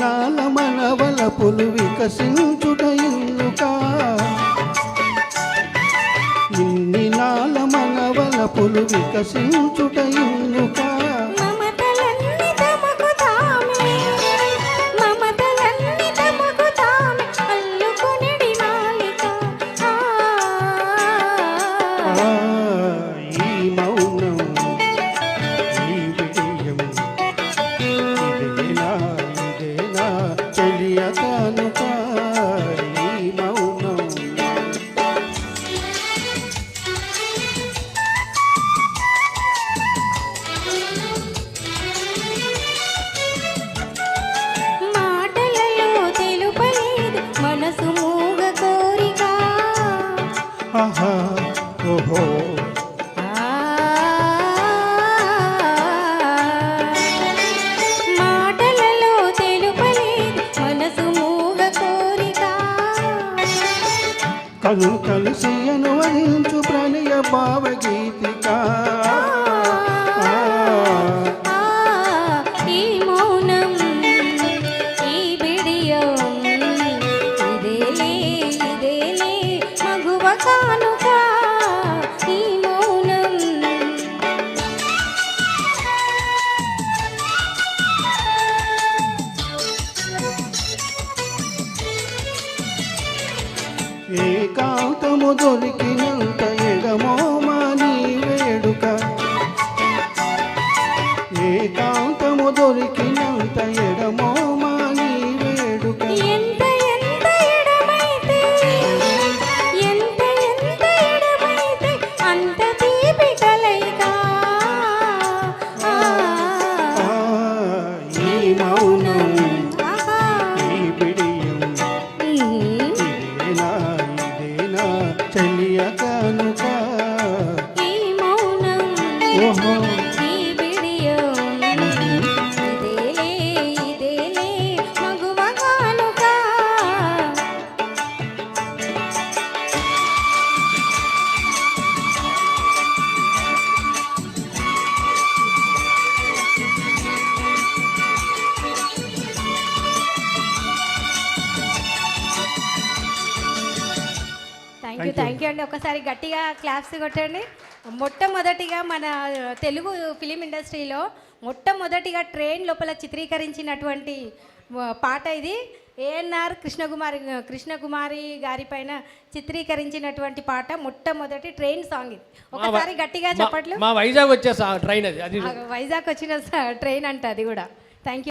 నాల మనవలపులు వికసించుట ఇల్లుకా ఇన్ని నాల మనవలపులు వికసించుట ఇల్లుకా ఓహో మాటలలో తెలుపలేదు మనసు మూగ కోరిక కను కలిసి అనువదించు ప్రణయ భావగీతిక ఈ మౌనం ఈ బిడియం ఇదేలే ఇదేలే మగువ కానుక ఈ మౌనం ఏకాంతము దొరికినంత ఎగమోమాని వేడుక ఏకాంతము దొరికినంత ఎగమోమాని వేడుక ఎంత ఎంత ఎడమైతే ఎంత ఎంత ఎడమైతే అంత తీపి కలయిక ఈ మౌనం ఈ బిడియం ఇదేనా ఇదేనా చెలియ కనుక ఈ మౌనం ఓహో ఈ బిడియం ఇదేలే ఇదేలే మగువ కానుక థ్యాంక్ యూ అండి. ఒకసారి గట్టిగా క్లాప్స్ కొట్టండి. మొట్టమొదటిగా మన తెలుగు ఫిలిం ఇండస్ట్రీలో మొట్టమొదటిగా ట్రైన్ లోపల చిత్రీకరించినటువంటి పాట ఇది. ఏఎన్ఆర్ కృష్ణకుమారి గారి పైన చిత్రీకరించినటువంటి పాట, మొట్టమొదటి ట్రైన్ సాంగ్ ఇది. ఒకసారి గట్టిగా చెప్పట్లు. మా వైజాగ్ వచ్చే ట్రైన్ అది వైజాగ్ వచ్చిన ట్రైన్ అంట అది కూడా. Thank you.